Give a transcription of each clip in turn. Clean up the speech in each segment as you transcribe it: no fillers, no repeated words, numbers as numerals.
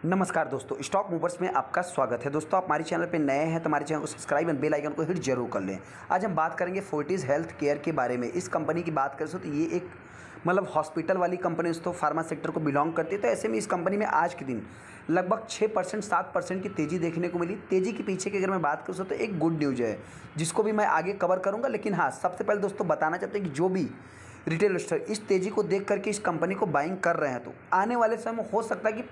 नमस्कार दोस्तों, stock movers में आपका स्वागत है। दोस्तों, आप हमारे चैनल पे नए हैं तो हमारे चैनल को सब्सक्राइब एंड बेल आइकन को हिट जरूर कर लें। आज हम बात करेंगे फोर्टिस हेल्थ केयर के बारे में। इस कंपनी की बात करें तो ये एक हॉस्पिटल वाली कंपनी दोस्तों, फार्मा सेक्टर को बिलोंग करती है। तो ऐसे में इस कंपनी में आज के दिन लगभग 6% 7% की तेज़ी देखने को मिली। तेज़ी के पीछे की अगर मैं बात करूँ तो एक गुड न्यूज़ है जिसको भी मैं आगे कवर करूँगा। लेकिन हाँ, सबसे पहले दोस्तों बताना चाहते हैं कि जो भी रिटेल इन्वेस्टर इस तेज़ी को देख करके इस कंपनी को बाइंग कर रहे हैं तो आने वाले समय में हो सकता है कि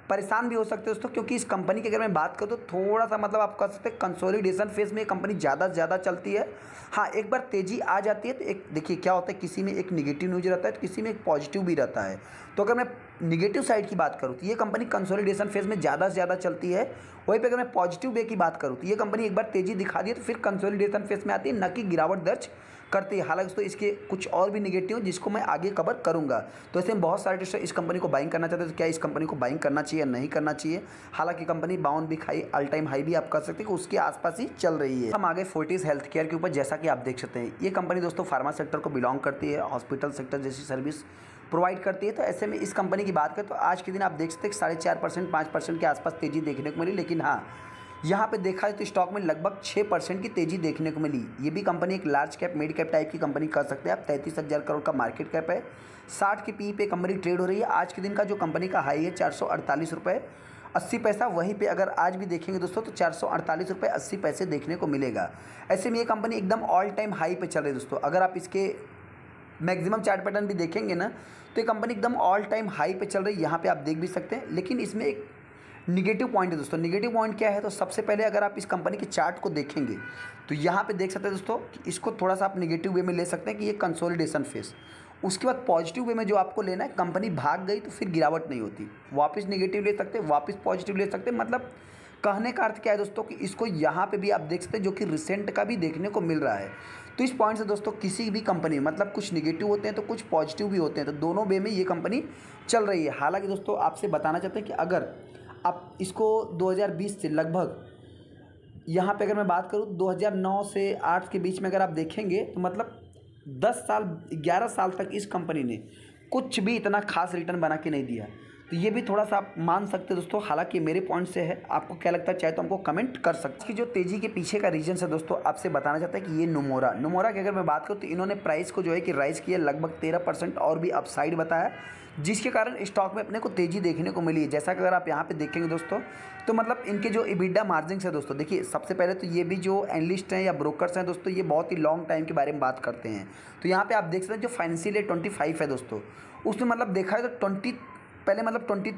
परेशान भी हो सकते हैं दोस्तों, क्योंकि इस कंपनी की अगर मैं बात करूँ तो थोड़ा सा आप कह सकते हैं कंसोलिडेशन फेज में ये कंपनी ज़्यादा से ज़्यादा चलती है। हाँ, एक बार तेज़ी आ जाती है तो एक देखिए क्या होता है, किसी में एक निगेटिव न्यूज़ रहता है तो किसी में एक पॉजिटिव भी रहता है। तो अगर मैं निगेटिव साइड की बात करूँ तो ये कंपनी कंसोलिडेशन फेज में ज़्यादा से ज़्यादा चलती है। वहीं पे अगर मैं पॉजिटिव वे की बात करूँ तो ये कंपनी एक बार तेज़ी दिखा दी है तो फिर कंसोलिडेशन फेज में आती है, न कि गिरावट दर्ज करती है। हालांकि दोस्तों इसके कुछ और भी निगेटिव जिसको मैं आगे कवर करूंगा। तो ऐसे में बहुत सारे ट्रेडर्स इस कंपनी को बाइंग करना चाहते हैं, तो क्या इस कंपनी को बाइंग करना चाहिए या नहीं करना चाहिए। हालांकि कंपनी बाउंड भी खाई, ऑल टाइम हाई भी आप कर सकते हैं कि उसके आसपास ही चल रही है। हम आगे फोर्टिस हेल्थ केयर के ऊपर, जैसा कि आप देख सकते हैं ये कंपनी दोस्तों फार्मा सेक्टर को बिलोंग करती है, हॉस्पिटल सेक्टर जैसी सर्विस प्रोवाइड करती है। तो ऐसे में इस कंपनी की बात करें तो आज के दिन आप देख सकते हैं 4.5% 5% के आसपास तेजी देखने को मिली। लेकिन हाँ, यहाँ पे देखा जाए तो स्टॉक में लगभग 6% की तेज़ी देखने को मिली। ये भी कंपनी एक large cap mid cap type की कंपनी कर सकते हैं आप। 33,000 करोड़ का मार्केट कैप है, 60 की पी पे कंपनी ट्रेड हो रही है। आज के दिन का जो कंपनी का हाई है 448 रुपये 80 पैसा। वहीं पे अगर आज भी देखेंगे दोस्तों तो 448 रुपये 80 पैसे देखने को मिलेगा। ऐसे में ये कंपनी एकदम ऑल टाइम हाई पे चल रही है दोस्तों। अगर आप इसके मैक्सिमम चार्ट पैटर्न भी देखेंगे ना तो ये कंपनी एकदम ऑल टाइम हाई पे चल रही है, यहाँ पे आप देख भी सकते हैं। लेकिन इसमें एक निगेटिव पॉइंट है दोस्तों। निगेटिव पॉइंट क्या है, तो सबसे पहले अगर आप इस कंपनी के चार्ट को देखेंगे तो यहाँ पे देख सकते हैं दोस्तों कि इसको थोड़ा सा आप निगेटिव वे में ले सकते हैं कि ये कंसोलिडेशन फेस। उसके बाद पॉजिटिव वे में जो आपको लेना है, कंपनी भाग गई तो फिर गिरावट नहीं होती, वापस निगेटिव ले सकते हैं, वापस पॉजिटिव ले सकते हैं। मतलब कहने का अर्थ क्या है दोस्तों कि इसको यहाँ पे भी आप देख सकते हैं जो कि रिसेंट का भी देखने को मिल रहा है। तो इस पॉइंट से दोस्तों किसी भी कंपनी कुछ निगेटिव होते हैं तो कुछ पॉजिटिव भी होते हैं, तो दोनों वे में ये कंपनी चल रही है। हालांकि दोस्तों आपसे बताना चाहते हैं कि अगर आप इसको 2020 से लगभग यहाँ पे अगर मैं बात करूँ 2009 से 8 के बीच में अगर आप देखेंगे तो 10 साल 11 साल तक इस कंपनी ने कुछ भी इतना खास रिटर्न बना के नहीं दिया। तो ये भी थोड़ा सा आप मान सकते हैं दोस्तों। हालांकि मेरे पॉइंट से है, आपको क्या लगता है चाहे तो हमको कमेंट कर सकते हैं। कि जो तेज़ी के पीछे का रीजन है दोस्तों, आपसे बताना चाहता है कि ये नोमोरा की अगर मैं बात करूँ तो इन्होंने प्राइस को जो है कि राइज किया लगभग 13% और भी अपसाइड बताया, जिसके कारण स्टॉक में अपने को तेज़ी देखने को मिली है। जैसा कि अगर आप यहाँ पे देखेंगे दोस्तों तो इनके जो इबिडा मार्जिन है दोस्तों, देखिए सबसे पहले तो ये भी जो एनालिस्ट हैं या ब्रोकर्स हैं दोस्तों, ये बहुत ही लॉन्ग टाइम के बारे में बात करते हैं। तो यहाँ पे आप देख सकते हैं जो फाइनेंशियल ईयर 25 है दोस्तों, उसमें देखा है तो 23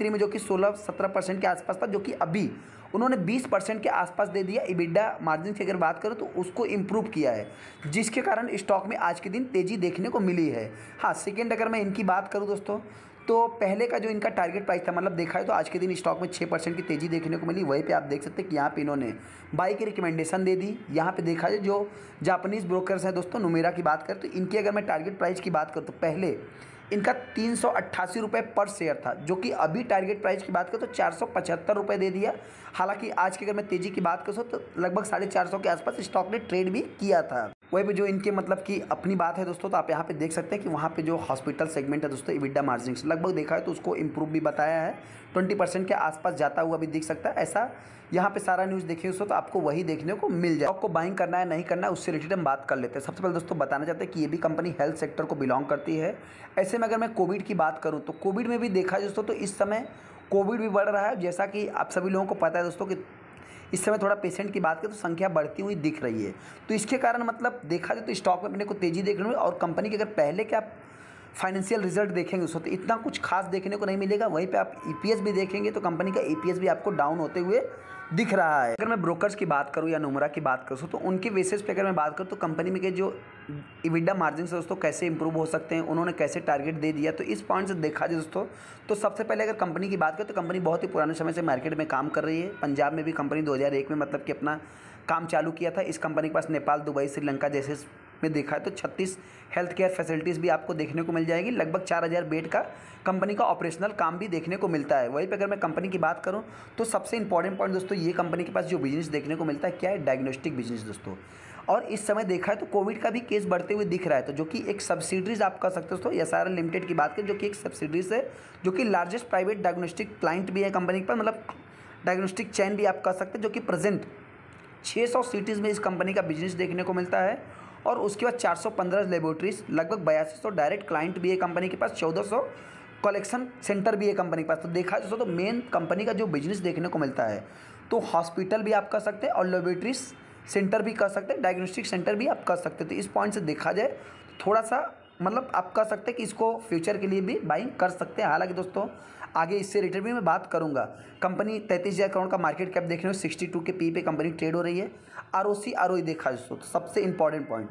में जो कि 16-17% के आसपास था, जो कि अभी उन्होंने 20% के आसपास दे दिया। इबिडा मार्जिन की अगर बात करूँ तो उसको इम्प्रूव किया है, जिसके कारण स्टॉक में आज के दिन तेज़ी देखने को मिली है। हाँ, सेकेंड अगर मैं इनकी बात करूँ दोस्तों तो पहले का जो इनका टारगेट प्राइस था, देखा है तो आज के दिन स्टॉक में 6% की तेज़ी देखने को मिली। वहीं पे आप देख सकते हैं कि यहाँ पे इन्होंने बाई की रिकमेंडेशन दे दी। यहाँ पे देखा जाए जो जापानीज़ ब्रोकर्स हैं दोस्तों, नुमेरा की बात करें तो इनकी अगर मैं टारगेट प्राइस की बात करूँ तो पहले इनका 388 रुपये पर शेयर था, जो कि अभी टारगेट प्राइस की बात करें तो 475 रुपये दे दिया। हालांकि आज की अगर मैं तेज़ी की बात करूँ तो लगभग 450 के आसपास स्टॉक ने ट्रेड भी किया था। वहीं पे जो इनके कि अपनी बात है दोस्तों, तो आप यहाँ पे देख सकते हैं कि वहाँ पे जो हॉस्पिटल सेगमेंट है दोस्तों, इबिडा मार्जिन लगभग देखा है तो उसको इम्प्रूव भी बताया है, 20% के आसपास जाता हुआ भी दिख सकता है। ऐसा यहाँ पे सारा न्यूज़ देखिए दोस्तों तो आपको वही देखने को मिल जाए। आपको बाइंग करना है नहीं करना है उससे रिलेटेड हम बात कर लेते हैं। सबसे पहले दोस्तों बताना चाहते हैं कि ये भी कंपनी हेल्थ सेक्टर को बिलोंग करती है। ऐसे में अगर मैं कोविड की बात करूँ तो कोविड में भी देखा है दोस्तों तो इस समय कोविड भी बढ़ रहा है। जैसा कि आप सभी लोगों को पता है दोस्तों कि इस समय थोड़ा पेशेंट की बात करें तो संख्या बढ़ती हुई दिख रही है। तो इसके कारण देखा जाए तो स्टॉक में अपने को तेज़ी देखने में, और कंपनी के अगर पहले के आप फाइनेंशियल रिजल्ट देखेंगे दोस्तों तो इतना कुछ खास देखने को नहीं मिलेगा। वहीं पे आप ईपीएस भी देखेंगे तो कंपनी का ईपीएस भी आपको डाउन होते हुए दिख रहा है। अगर मैं ब्रोकर्स की बात करूं या नोमरा की बात करूं तो उनके बेसिस पे अगर मैं बात करूं तो कंपनी में के जो इबिडा मार्जिन से दोस्तों कैसे इंप्रूव हो सकते हैं, उन्होंने कैसे टारगेट दे दिया। तो इस पॉइंट से देखा जाए दोस्तों तो सबसे पहले अगर कंपनी की बात करें तो कंपनी बहुत ही पुराने समय से मार्केट में काम कर रही है। पंजाब में भी कंपनी 2001 में कि अपना काम चालू किया था। इस कंपनी के पास नेपाल, दुबई, श्रीलंका जैसे में देखा है तो 36 हेल्थ केयर फैसिलिटीज़ भी आपको देखने को मिल जाएगी। लगभग 4000 बेड का कंपनी का ऑपरेशनल काम भी देखने को मिलता है। वहीं पे अगर मैं कंपनी की बात करूं तो सबसे इंपॉर्टेंट पॉइंट दोस्तों, ये कंपनी के पास जो बिजनेस देखने को मिलता है क्या है, डायग्नोस्टिक बिजनेस दोस्तों। और इस समय देखा है तो कोविड का भी केस बढ़ते हुए दिख रहा है, तो जो कि एक सब्सिडरीज आप कह सकते हो दोस्तों। SRL लिमिटेड की बात करें जो कि एक सब्सिडरीज है, जो कि लार्जेस्ट प्राइवेट डायग्नोस्टिक क्लाइंट भी है कंपनी के पास, मतलब डायग्नोस्टिक चैन भी आप कह सकते हैं, जो कि प्रेजेंट 600 सिटीज़ में इस कंपनी का बिजनेस देखने को मिलता है। और उसके बाद 415 लेबोरेटरीज, लगभग 8200 डायरेक्ट क्लाइंट भी है कंपनी के पास, 1400 कलेक्शन सेंटर भी है कंपनी के पास। तो देखा जाए तो मेन कंपनी का जो बिजनेस देखने को मिलता है तो हॉस्पिटल भी आप कह सकते हैं और लेबोरेटरीज सेंटर भी कह सकते हैं, डायग्नोस्टिक सेंटर भी आप कह सकते हैं। तो इस पॉइंट से देखा जाए तो थोड़ा सा मतलब आप कह सकते हैं कि इसको फ्यूचर के लिए भी बाइंग कर सकते हैं। हालांकि दोस्तों आगे इससे रिलेटेड भी मैं बात करूंगा। कंपनी 33,000 करोड़ का मार्केट कैप देखने में 62 के पी पे कंपनी ट्रेड हो रही है। ROC ROE देखा दोस्तों तो सबसे इंपॉर्टेंट पॉइंट,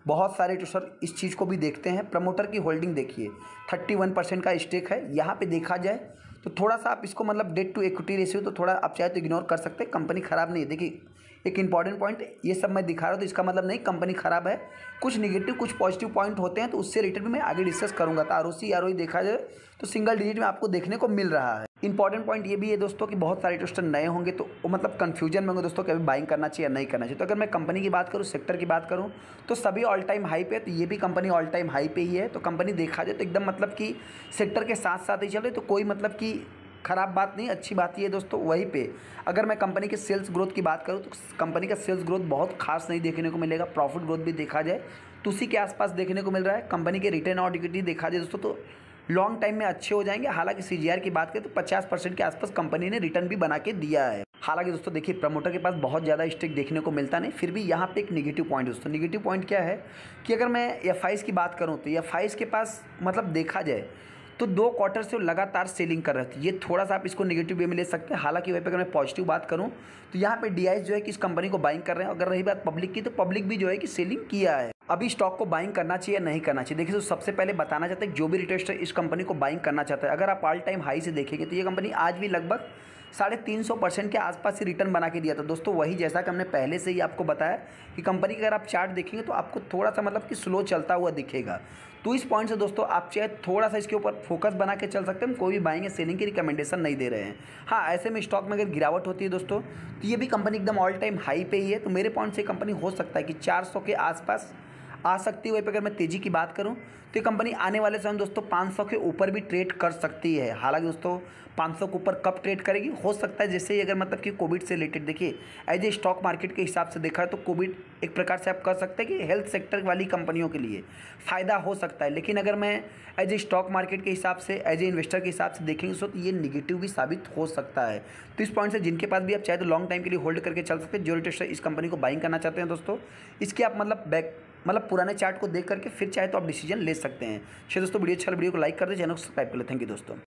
बहुत सारे तो सर इस चीज़ को भी देखते हैं। प्रमोटर की होल्डिंग देखिए 31% का स्टेक है। यहाँ पे देखा जाए तो थोड़ा सा आप इसको मतलब डेट टू इक्विटी रेशियो तो थोड़ा आप चाहे तो इग्नोर कर सकते हैं, कंपनी खराब नहीं है। देखिए एक इंपॉर्टेंट पॉइंट, ये सब मैं दिखा रहा हूँ तो इसका मतलब नहीं कंपनी खराब है, कुछ निगेटिव कुछ पॉजिटिव पॉइंट होते हैं, तो उससे रिलेटेड भी मैं आगे डिस्कस करूँगा। तो ROC ROE देखा जाए तो सिंगल डिजिट में आपको देखने को मिल रहा है। इंपॉर्टेंट पॉइंट ये भी है दोस्तों कि बहुत सारे इन्वेस्टर नए होंगे तो वो मतलब कन्फ्यूजन में होंगे दोस्तों कि अभी बाइंग करना चाहिए या नहीं करना चाहिए। तो अगर मैं कंपनी की बात करूँ, सेक्टर की बात करूँ तो सभी ऑल टाइम हाई पे है, तो ये भी कंपनी ऑल टाइम हाई पे ही है। तो कंपनी देखा जाए तो एकदम मतलब कि सेक्टर के साथ साथ ही चल रही, तो कोई मतलब कि खराब बात नहीं, अच्छी बात ही है दोस्तों। वहीं पे अगर मैं कंपनी के सेल्स ग्रोथ की बात करूँ तो कंपनी का सेल्स ग्रोथ बहुत खास नहीं देखने को मिलेगा। प्रॉफिट ग्रोथ भी देखा जाए तो उसी के आसपास देखने को मिल रहा है। कंपनी के रिटर्न ऑन इक्विटी देखा जाए दोस्तों तो लॉन्ग टाइम में अच्छे हो जाएंगे। हालांकि CGR की बात करें तो 50% के आसपास कंपनी ने रिटर्न भी बना के दिया है। हालांकि दोस्तों देखिए प्रमोटर के पास बहुत ज़्यादा स्टेक देखने को मिलता नहीं, फिर भी यहाँ पे एक निगेटिव पॉइंट दोस्तों। निगेटिव पॉइंट क्या है कि अगर मैं FIs की बात करूँ तो FIs के पास मतलब देखा जाए तो 2 क्वार्टर से लगातार सेलिंग कर रहे थे। ये थोड़ा सा आप इसको नेगेटिव वे में ले सकते हैं। हालांकि वहीं पे अगर मैं पॉजिटिव बात करूं तो यहाँ पे DIs जो है कि इस कंपनी को बाइंग कर रहे हैं। अगर रही बात पब्लिक की तो पब्लिक भी जो है कि सेलिंग किया है। अभी स्टॉक को बाइंग करना चाहिए या नहीं करना चाहिए, देखिए तो सबसे पहले बताना चाहते हैं जो भी रिटेलर इस कंपनी को बाइंग करना चाहता है, अगर आप ऑल टाइम हाई से देखेंगे तो ये कंपनी आज भी लगभग 350% के आसपास ही रिटर्न बना के दिया था दोस्तों। वही जैसा कि हमने पहले से ही आपको बताया कि कंपनी का अगर आप चार्ट देखेंगे तो आपको थोड़ा सा मतलब कि स्लो चलता हुआ दिखेगा। तो इस पॉइंट से दोस्तों आप चाहे थोड़ा सा इसके ऊपर फोकस बना के चल सकते हैं। हम कोई भी बाइंग या सेलिंग की रिकमेंडेशन नहीं दे रहे हैं। हाँ, ऐसे में स्टॉक में अगर गिरावट होती है दोस्तों तो ये भी कंपनी एकदम ऑल टाइम हाई पे ही है। तो मेरे पॉइंट से कंपनी हो सकता है कि 400 के आसपास आ सकती है। वहीं पर अगर मैं तेज़ी की बात करूं तो ये कंपनी आने वाले समय दोस्तों 500 के ऊपर भी ट्रेड कर सकती है। हालांकि दोस्तों 500 के ऊपर कब ट्रेड करेगी, हो सकता है जैसे ही अगर मतलब कि कोविड से रिलेटेड देखिए एज ए स्टॉक मार्केट के हिसाब से देखा है तो कोविड एक प्रकार से आप कह सकते हैं कि हेल्थ सेक्टर वाली कंपनियों के लिए फ़ायदा हो सकता है। लेकिन अगर मैं एज ए स्टॉक मार्केट के हिसाब से एज ए इन्वेस्टर के हिसाब से देखेंगे तो ये निगेटिव भी साबित हो सकता है। तो इस पॉइंट से जिनके पास भी आप चाहे तो लॉन्ग टाइम के लिए होल्ड करके चल सकते हैं। जो रिटेलर इस कंपनी को बाइंग करना चाहते हैं दोस्तों, इसके आप मतलब पुराने चार्ट को देख करके फिर चाहे तो आप डिसीजन ले सकते हैं। दोस्तों वीडियो अच्छा वीडियो को लाइक कर दें, चैनल को सब्सक्राइब कर लें। थैंक यू दोस्तों।